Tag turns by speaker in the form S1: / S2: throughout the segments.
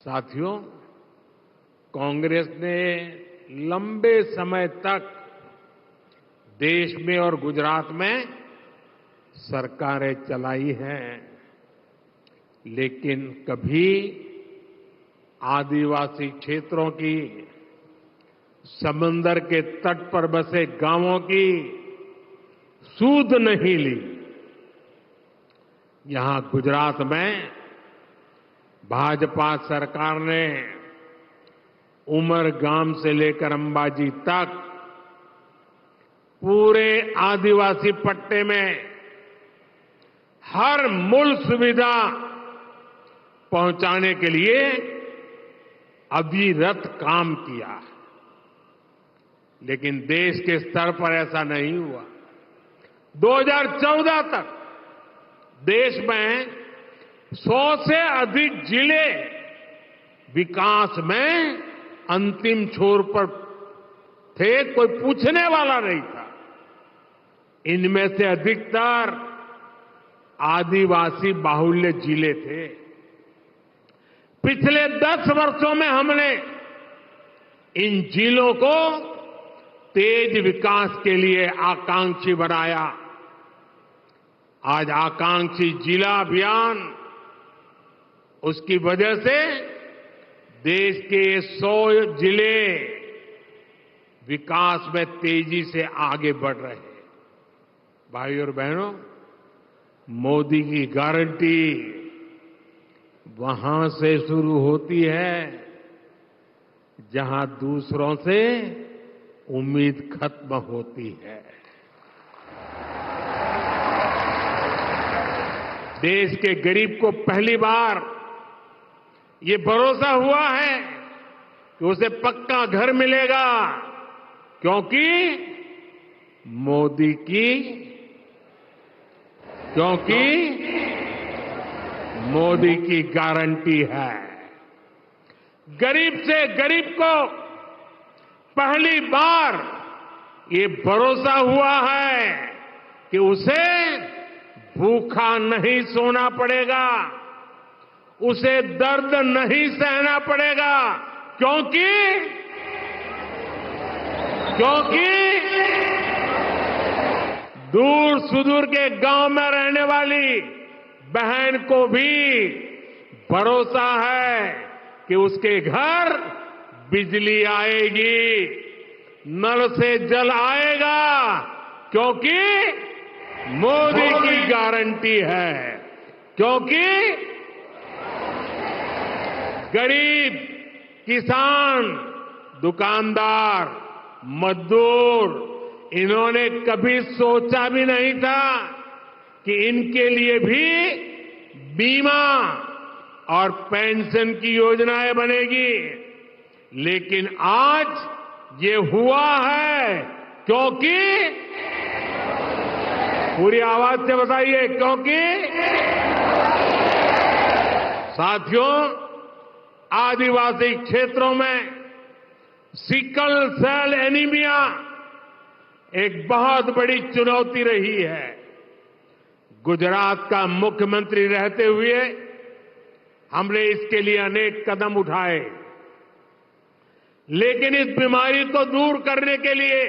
S1: साथियों, कांग्रेस ने लंबे समय तक देश में और गुजरात में सरकारें चलाई हैं, लेकिन कभी आदिवासी क्षेत्रों की, समंदर के तट पर बसे गांवों की सूध नहीं ली। यहां गुजरात में भाजपा सरकार ने उमरगाम से लेकर अंबाजी तक पूरे आदिवासी पट्टे में हर मूल सुविधा पहुंचाने के लिए अविरत काम किया। लेकिन देश के स्तर पर ऐसा नहीं हुआ। 2014 तक देश में 100 से अधिक जिले विकास में अंतिम छोर पर थे, कोई पूछने वाला नहीं था। इनमें से अधिकतर आदिवासी बाहुल्य जिले थे। पिछले 10 वर्षों में हमने इन जिलों को तेज विकास के लिए आकांक्षी बनाया। आज आकांक्षी जिला अभियान, उसकी वजह से देश के 100 जिले विकास में तेजी से आगे बढ़ रहे हैं। भाइयों और बहनों, मोदी की गारंटी वहां से शुरू होती है जहां दूसरों से उम्मीद खत्म होती है। देश के गरीब को पहली बार ये भरोसा हुआ है कि उसे पक्का घर मिलेगा, क्योंकि मोदी की गारंटी है। गरीब से गरीब को पहली बार ये भरोसा हुआ है कि उसे भूखा नहीं सोना पड़ेगा, उसे दर्द नहीं सहना पड़ेगा, क्योंकि दूर सुदूर के गांव में रहने वाली बहन को भी भरोसा है कि उसके घर बिजली आएगी, नल से जल आएगा, क्योंकि मोदी की गारंटी है। क्योंकि गरीब, किसान, दुकानदार, मजदूर, इन्होंने कभी सोचा भी नहीं था कि इनके लिए भी बीमा और पेंशन की योजनाएं बनेगी। लेकिन आज ये हुआ है क्योंकि, पूरी आवाज से बताइए, क्योंकि साथियों, आदिवासी क्षेत्रों में सिकल सेल एनीमिया एक बहुत बड़ी चुनौती रही है। गुजरात का मुख्यमंत्री रहते हुए हमने इसके लिए अनेक कदम उठाए, लेकिन इस बीमारी को दूर करने के लिए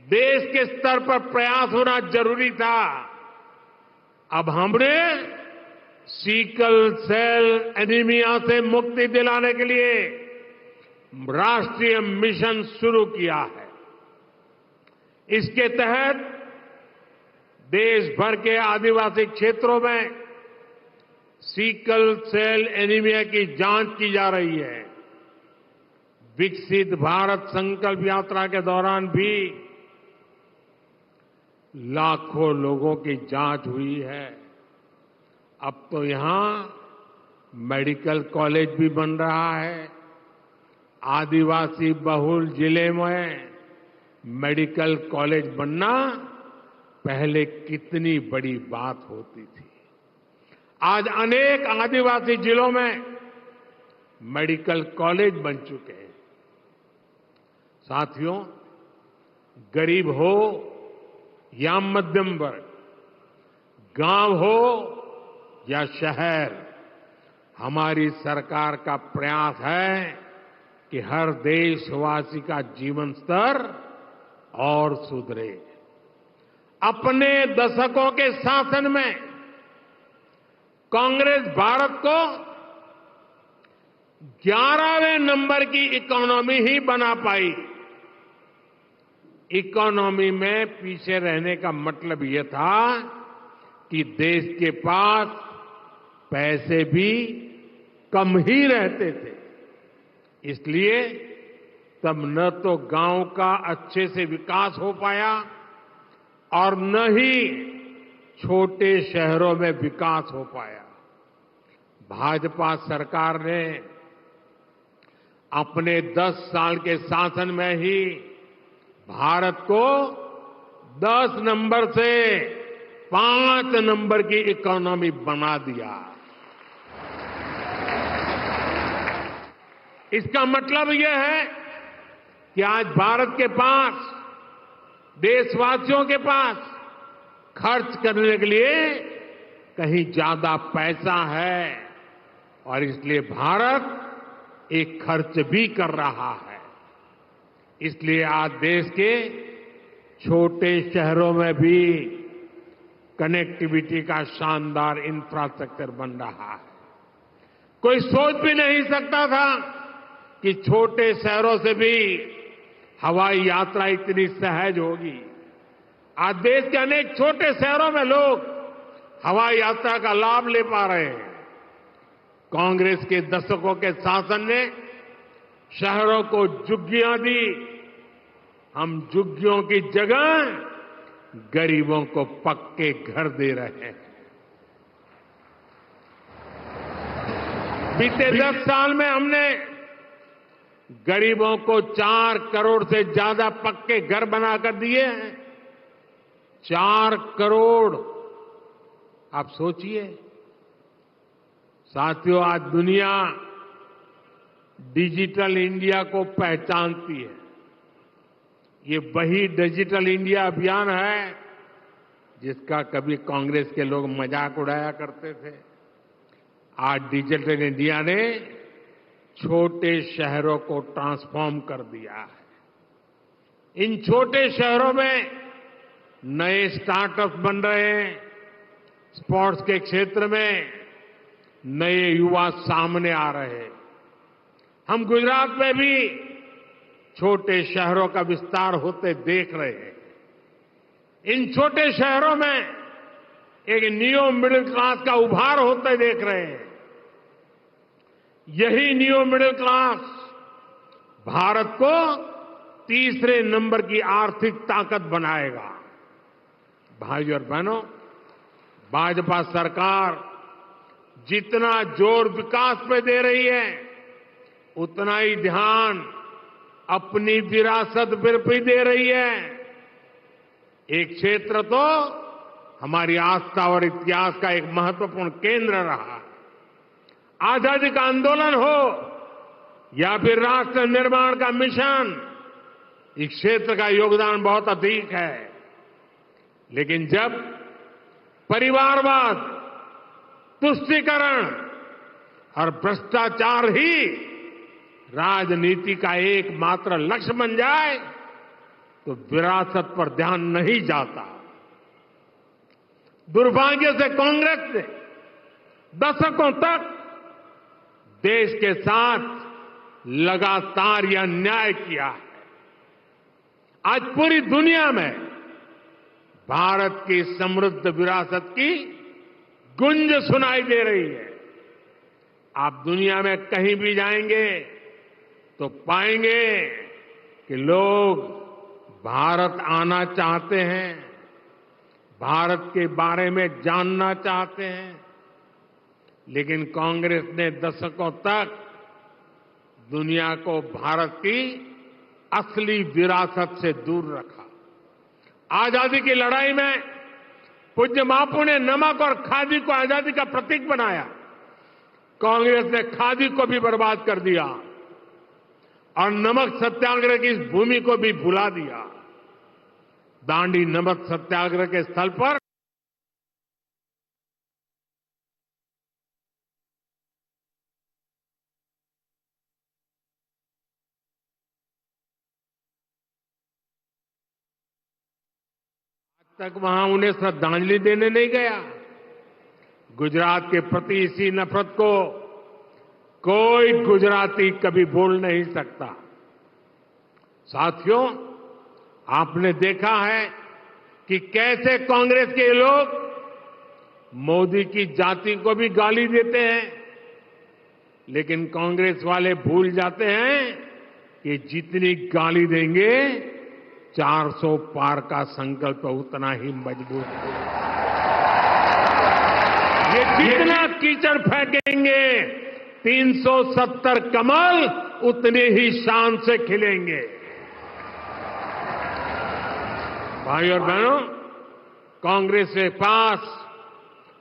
S1: देश के स्तर पर प्रयास होना जरूरी था। अब हमने सिकल सेल एनीमिया से मुक्ति दिलाने के लिए राष्ट्रीय मिशन शुरू किया है। इसके तहत देश भर के आदिवासी क्षेत्रों में सिकल सेल एनीमिया की जांच की जा रही है। विकसित भारत संकल्प यात्रा के दौरान भी लाखों लोगों की जांच हुई है। अब तो यहां मेडिकल कॉलेज भी बन रहा है। आदिवासी बहुल जिले में मेडिकल कॉलेज बनना पहले कितनी बड़ी बात होती थी। आज अनेक आदिवासी जिलों में मेडिकल कॉलेज बन चुके हैं। साथियों, गरीब हो या मध्यम वर्ग, गांव हो या शहर, हमारी सरकार का प्रयास है कि हर देशवासी का जीवन स्तर और सुधरे। अपने दशकों के शासन में कांग्रेस भारत को 11वें नंबर की इकोनॉमी ही बना पाई। इकोनॉमी में पीछे रहने का मतलब यह था कि देश के पास पैसे भी कम ही रहते थे। इसलिए तब न तो गांव का अच्छे से विकास हो पाया और न ही छोटे शहरों में विकास हो पाया। भाजपा सरकार ने अपने 10 साल के शासन में ही भारत को 10 नंबर से 5 नंबर की इकोनॉमी बना दिया। इसका मतलब यह है कि आज भारत के पास, देशवासियों के पास खर्च करने के लिए कहीं ज्यादा पैसा है और इसलिए भारत एक खर्च भी कर रहा है। इसलिए आज देश के छोटे शहरों में भी कनेक्टिविटी का शानदार इंफ्रास्ट्रक्चर बन रहा है। कोई सोच भी नहीं सकता था कि छोटे शहरों से भी हवाई यात्रा इतनी सहज होगी। आज देश के अनेक छोटे शहरों में लोग हवाई यात्रा का लाभ ले पा रहे हैं। कांग्रेस के दशकों के शासन ने शहरों को झुग्गियां दी। हम झुग्गियों की जगह गरीबों को पक्के घर दे रहे हैं। बीते 10 साल में हमने गरीबों को 4 करोड़ से ज्यादा पक्के घर बनाकर दिए हैं। 4 करोड़। आप सोचिए साथियों, आज दुनिया डिजिटल इंडिया को पहचानती है। ये वही डिजिटल इंडिया अभियान है जिसका कभी कांग्रेस के लोग मजाक उड़ाया करते थे। आज डिजिटल इंडिया ने छोटे शहरों को ट्रांसफॉर्म कर दिया है। इन छोटे शहरों में नए स्टार्टअप बन रहे हैं। स्पोर्ट्स के क्षेत्र में नए युवा सामने आ रहे हैं। हम गुजरात में भी छोटे शहरों का विस्तार होते देख रहे हैं। इन छोटे शहरों में एक न्यू मिडिल क्लास का उभार होते देख रहे हैं। यही न्यू मिडिल क्लास भारत को तीसरे नंबर की आर्थिक ताकत बनाएगा। भाइयों और बहनों, भाजपा सरकार जितना जोर विकास पे दे रही है, उतना ही ध्यान अपनी विरासत पर भी दे रही है। एक क्षेत्र तो हमारी आस्था और इतिहास का एक महत्वपूर्ण केंद्र रहा है। आजादी का आंदोलन हो या फिर राष्ट्र निर्माण का मिशन, इस क्षेत्र का योगदान बहुत अधिक है। लेकिन जब परिवारवाद, तुष्टीकरण और भ्रष्टाचार ही राजनीति का एकमात्र लक्ष्य बन जाए तो विरासत पर ध्यान नहीं जाता। दुर्भाग्य से कांग्रेस ने दशकों तक देश के साथ लगातार यह अन्याय किया है। आज पूरी दुनिया में भारत की समृद्ध विरासत की गूंज सुनाई दे रही है। आप दुनिया में कहीं भी जाएंगे तो पाएंगे कि लोग भारत आना चाहते हैं, भारत के बारे में जानना चाहते हैं। लेकिन कांग्रेस ने दशकों तक दुनिया को भारत की असली विरासत से दूर रखा। आजादी की लड़ाई में पूज्य बापू ने नमक और खादी को आजादी का प्रतीक बनाया। कांग्रेस ने खादी को भी बर्बाद कर दिया और नमक सत्याग्रह की इस भूमि को भी भुला दिया। दांडी नमक सत्याग्रह के स्थल पर तक वहां उन्हें श्रद्धांजलि देने नहीं गया। गुजरात के प्रति इसी नफरत को कोई गुजराती कभी भूल नहीं सकता। साथियों, आपने देखा है कि कैसे कांग्रेस के लोग मोदी की जाति को भी गाली देते हैं, लेकिन कांग्रेस वाले भूल जाते हैं कि जितनी गाली देंगे 400 पार का संकल्प उतना ही मजबूत होगा। ये जितना कीचड़ फेंकेंगे 370 कमल उतने ही शान से खिलेंगे। भाई और बहनों, कांग्रेस के पास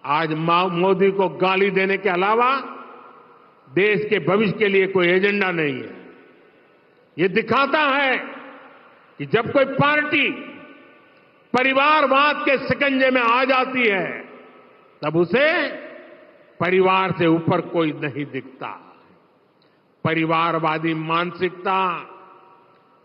S1: आज मोदी को गाली देने के अलावा देश के भविष्य के लिए कोई एजेंडा नहीं है। ये दिखाता है कि जब कोई पार्टी परिवारवाद के शिकंजे में आ जाती है तब उसे परिवार से ऊपर कोई नहीं दिखता। परिवारवादी मानसिकता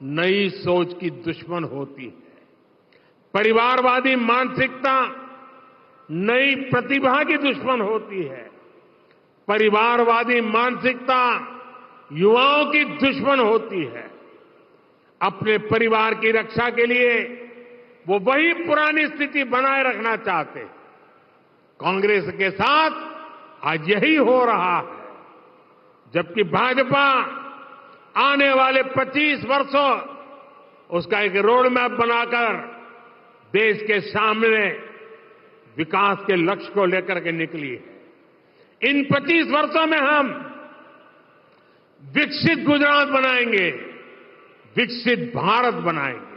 S1: नई सोच की दुश्मन होती है। परिवारवादी मानसिकता नई प्रतिभा की दुश्मन होती है। परिवारवादी मानसिकता युवाओं की दुश्मन होती है। अपने परिवार की रक्षा के लिए वो वही पुरानी स्थिति बनाए रखना चाहते हैं। कांग्रेस के साथ आज यही हो रहा है, जबकि भाजपा आने वाले 25 वर्षों उसका एक रोड मैप बनाकर देश के सामने विकास के लक्ष्य को लेकर के निकली है। इन 25 वर्षों में हम विकसित गुजरात बनाएंगे, विकसित भारत बनाएंगे।